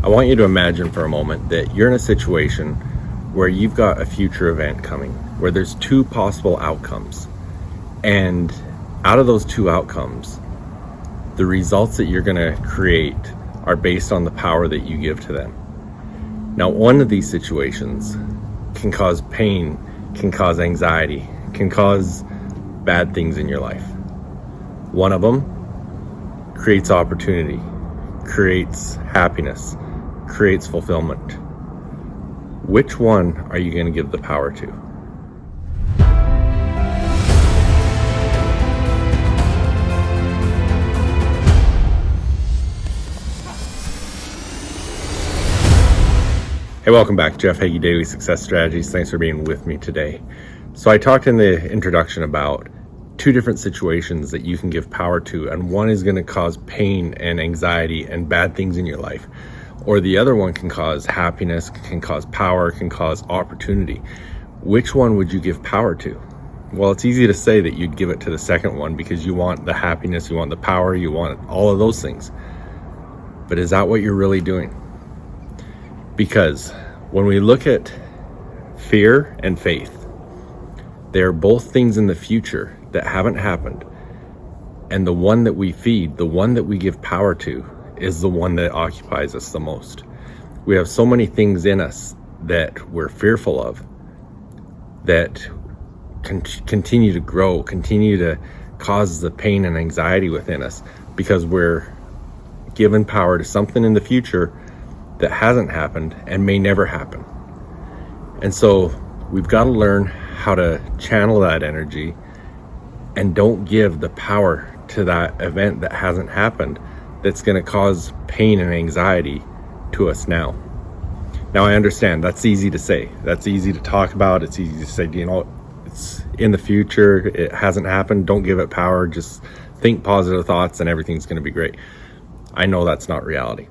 I want you to imagine for a moment that you're in a situation where you've got a future event coming, where there's two possible outcomes. And out of those two outcomes, the results that you're going to create are based on the power that you give to them. Now, one of these situations can cause pain, can cause anxiety, can cause bad things in your life. One of them creates opportunity, creates happiness, creates fulfillment. Which one are you going to give the power to? Hey, welcome back. Jeff Heggie, Daily Success Strategies. Thanks for being with me today. So I talked in the introduction about two different situations that you can give power to, and one is going to cause pain and anxiety and bad things in your life, or the other one can cause happiness, can cause power, can cause opportunity. Which one would you give power to? Well, it's easy to say that you'd give it to the second one because you want the happiness, you want the power, you want all of those things. But is that what you're really doing? Because when we look at fear and faith, they're both things in the future that haven't happened. And the one that we feed, the one that we give power to, is the one that occupies us the most. We have so many things in us that we're fearful of that continue to grow, continue to cause the pain and anxiety within us because we're given power to something in the future that hasn't happened and may never happen. And so we've got to learn how to channel that energy and don't give the power to that event that hasn't happened that's going to cause pain and anxiety to us now. Now, I understand that's easy to say. That's easy to talk about. It's easy to say, it's in the future. It hasn't happened. Don't give it power. Just think positive thoughts and everything's going to be great. I know that's not reality.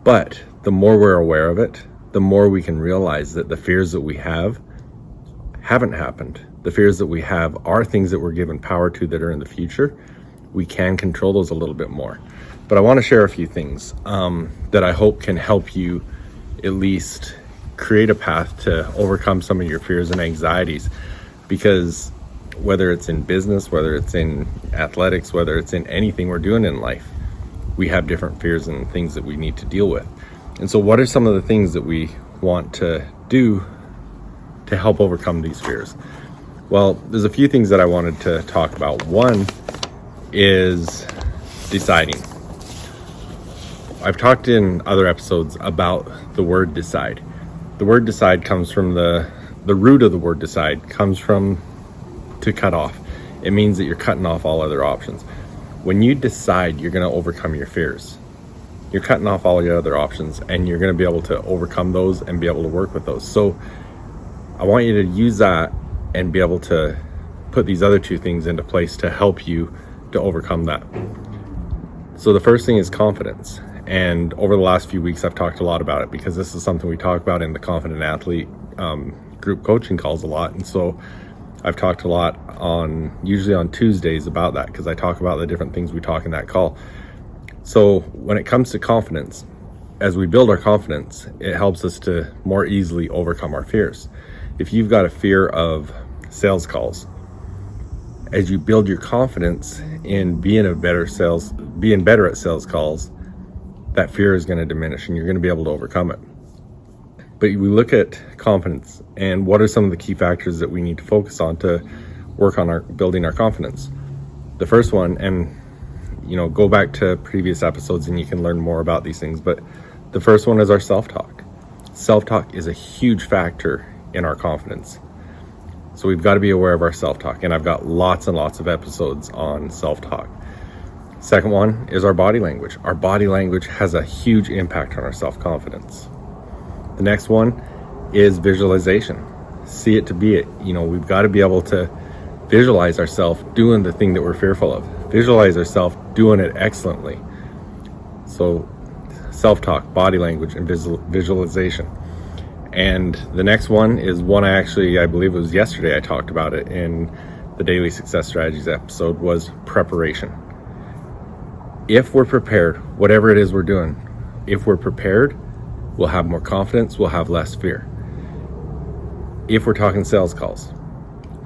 But the more we're aware of it, the more we can realize that the fears that we have haven't happened. The fears that we have are things that we're given power to that are in the future. We can control those a little bit more. But I want to share a few things that I hope can help you at least create a path to overcome some of your fears and anxieties. Because whether it's in business, whether it's in athletics, whether it's in anything we're doing in life, we have different fears and things that we need to deal with. And so what are some of the things that we want to do to help overcome these fears? Well, there's a few things that I wanted to talk about. One is deciding. I've talked in other episodes about the word decide. The word decide comes from the root of the word decide comes from to cut off. It means that you're cutting off all other options. When you decide you're going to overcome your fears, you're cutting off all your other options and you're going to be able to overcome those and be able to work with those. So I want you to use that and be able to put these other two things into place to help you to overcome that. So the first thing is confidence. And over the last few weeks, I've talked a lot about it because this is something we talk about in the Confident Athlete group coaching calls a lot. And so I've talked a lot usually on Tuesdays about that because I talk about the different things we talk in that call. So when it comes to confidence, as we build our confidence, it helps us to more easily overcome our fears. If you've got a fear of sales calls, as you build your confidence in being better at sales calls, that fear is going to diminish and you're going to be able to overcome it. But we look at confidence and what are some of the key factors that we need to focus on to work on building our confidence. The first one, and go back to previous episodes and you can learn more about these things, but the first one is our self-talk. Self-talk is a huge factor in our confidence. So we've got to be aware of our self-talk, and I've got lots and lots of episodes on self-talk. Second one is our body language. Our body language has a huge impact on our self-confidence. The next one is visualization. See it to be it. We've got to be able to visualize ourselves doing the thing that we're fearful of. Visualize ourselves doing it excellently. So self-talk, body language, and visualization. And the next one is one I believe it was yesterday I talked about it in the Daily Success Strategies episode, was preparation. If we're prepared, whatever it is we're doing, If we're prepared, we'll have more confidence, we'll have less fear. If we're talking sales calls,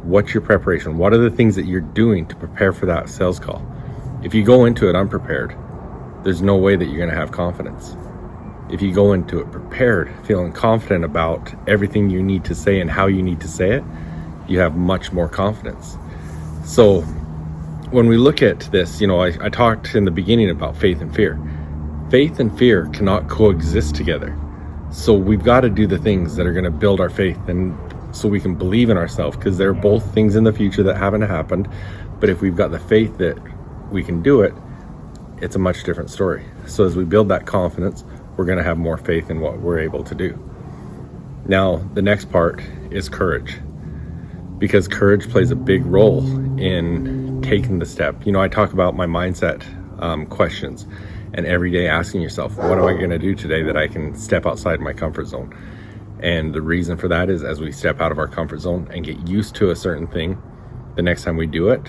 what's your preparation? What are the things that you're doing to prepare for that sales call? If you go into it unprepared, there's no way that you're going to have confidence. If you go into it prepared, feeling confident about everything you need to say and how you need to say it, you have much more confidence. So when we look at this, I talked in the beginning about faith and fear. Faith and fear cannot coexist together. So we've got to do the things that are going to build our faith, and so we can believe in ourselves, because they're both things in the future that haven't happened. But if we've got the faith that we can do it, it's a much different story. So as we build that confidence, we're going to have more faith in what we're able to do. Now, the next part is courage, because courage plays a big role in taking the step. I talk about my mindset questions, and every day asking yourself, what am I going to do today that I can step outside my comfort zone? And the reason for that is, as we step out of our comfort zone and get used to a certain thing, the next time we do it,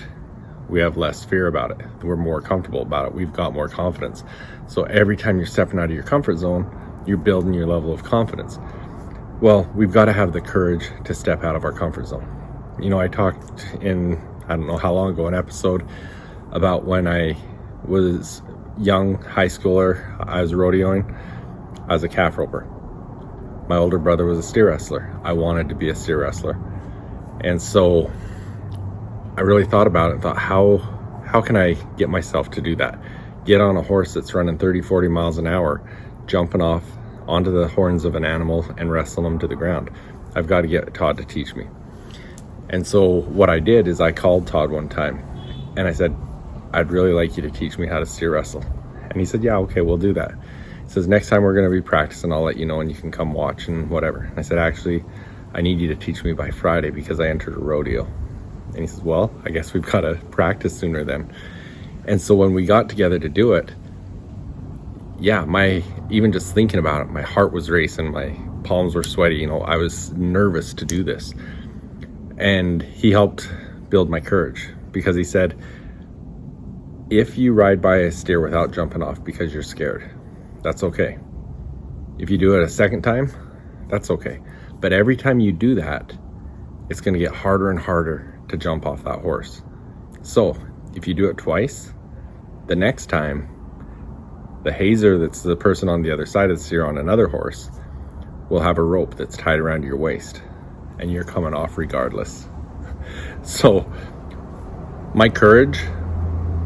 we have less fear about it. We're more comfortable about it. We've got more confidence. So every time you're stepping out of your comfort zone, you're building your level of confidence. Well, we've got to have the courage to step out of our comfort zone. I talked in, I don't know how long ago, an episode about when I was young, high schooler, I was rodeoing. I was a calf roper. My older brother was a steer wrestler. I wanted to be a steer wrestler. And so I really thought about it and thought, how can I get myself to do that? Get on a horse that's running 30, 40 miles an hour, jumping off onto the horns of an animal and wrestling them to the ground. I've got to get Todd to teach me. And so what I did is I called Todd one time and I said, I'd really like you to teach me how to steer wrestle. And he said, yeah, okay, we'll do that. He says, next time we're going to be practicing, I'll let you know and you can come watch and whatever. And I said, actually, I need you to teach me by Friday because I entered a rodeo. And he says, well, I guess we've got to practice sooner then. And so when we got together to do it, even just thinking about it, my heart was racing, my palms were sweaty, I was nervous to do this. And he helped build my courage, because he said, if you ride by a steer without jumping off because you're scared, that's okay. If you do it a second time, that's okay. But every time you do that, it's going to get harder and harder to jump off that horse. So if you do it twice, the next time, the hazer, that's the person on the other side of the steer on another horse, will have a rope that's tied around your waist, and you're coming off regardless. So my courage,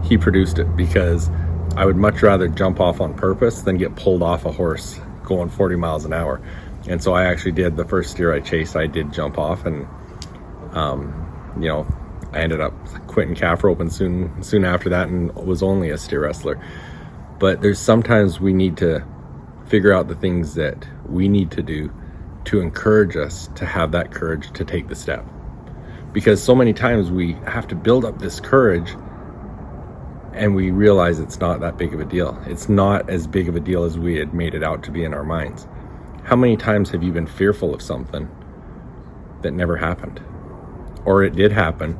he produced it, because I would much rather jump off on purpose than get pulled off a horse going 40 miles an hour. And so I actually did. The first steer I chased, I did jump off, and I ended up quitting calf roping soon after that, and was only a steer wrestler. But there's sometimes we need to figure out the things that we need to do to encourage us to have that courage to take the step. Because so many times we have to build up this courage and we realize it's not that big of a deal. It's not as big of a deal as we had made it out to be in our minds. How many times have you been fearful of something that never happened? Or it did happen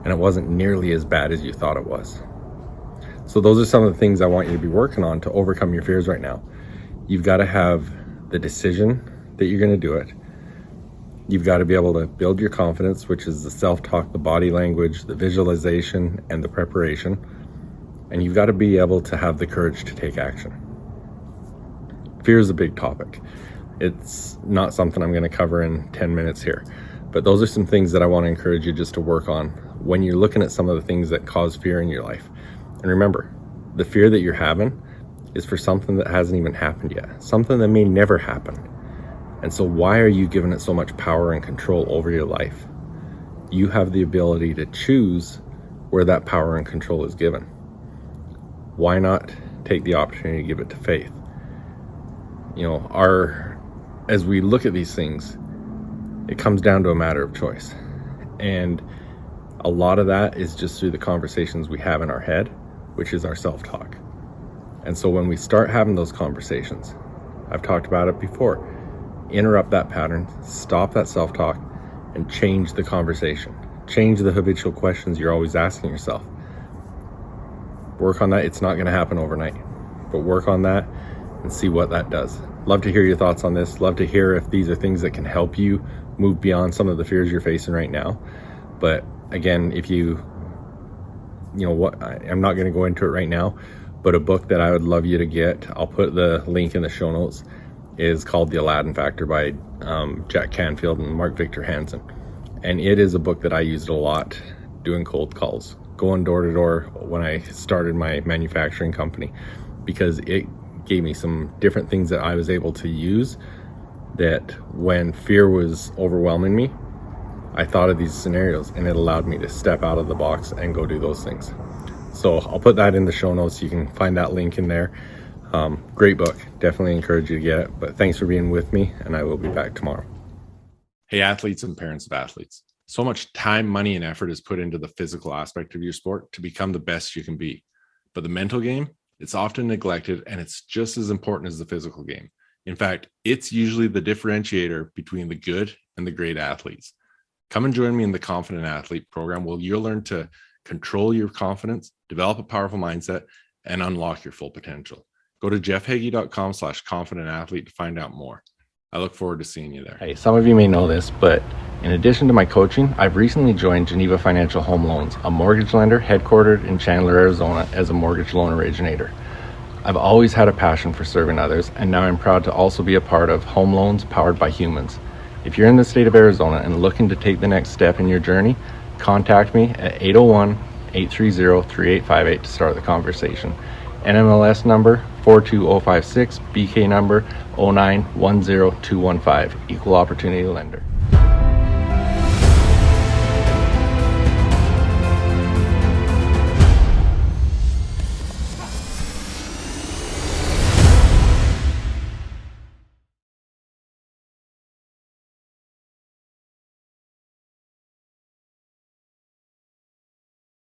and it wasn't nearly as bad as you thought it was. So those are some of the things I want you to be working on to overcome your fears right now. You've got to have the decision that you're going to do it. You've got to be able to build your confidence, which is the self-talk, the body language, the visualization, and the preparation. And you've got to be able to have the courage to take action. Fear is a big topic. It's not something I'm going to cover in 10 minutes here. But those are some things that I want to encourage you just to work on when you're looking at some of the things that cause fear in your life. And remember, the fear that you're having is for something that hasn't even happened yet, something that may never happen. And so why are you giving it so much power and control over your life? You have the ability to choose where that power and control is given. Why not take the opportunity to give it to faith? As we look at these things, it comes down to a matter of choice. And a lot of that is just through the conversations we have in our head, which is our self-talk. And so when we start having those conversations, I've talked about it before, interrupt that pattern, stop that self-talk, and change the conversation. Change the habitual questions you're always asking yourself. Work on that. It's not going to happen overnight, but work on that and see what that does. Love to hear your thoughts on this. Love to hear if these are things that can help you move beyond some of the fears you're facing right now. But again, if you know what, I'm not going to go into it right now, but a book that I would love you to get, I'll put the link in the show notes, is called The Aladdin Factor by Jack Canfield and Mark Victor Hansen. And it is a book that I used a lot doing cold calls, going door to door when I started my manufacturing company, because it gave me some different things that I was able to use, that when fear was overwhelming me, I thought of these scenarios and it allowed me to step out of the box and go do those things. So I'll put that in the show notes. You can find that link in there. Great book. Definitely encourage you to get it. But thanks for being with me, and I will be back tomorrow. Hey, athletes and parents of athletes. So much time, money, and effort is put into the physical aspect of your sport to become the best you can be. But the mental game, it's often neglected, and it's just as important as the physical game. In fact, it's usually the differentiator between the good and the great athletes. Come and join me in the Confident Athlete program, where you'll learn to control your confidence, develop a powerful mindset, and unlock your full potential. Go to jeffheggie.com/confidentathlete to find out more. I look forward to seeing you there. Hey, some of you may know this, but in addition to my coaching, I've recently joined Geneva Financial Home Loans, a mortgage lender headquartered in Chandler, Arizona, as a mortgage loan originator. I've always had a passion for serving others, and now I'm proud to also be a part of Home Loans Powered by Humans. If you're in the state of Arizona and looking to take the next step in your journey, contact me at 801-830-3858 to start the conversation. NMLS number 42056, BK number 0910215, Equal Opportunity Lender.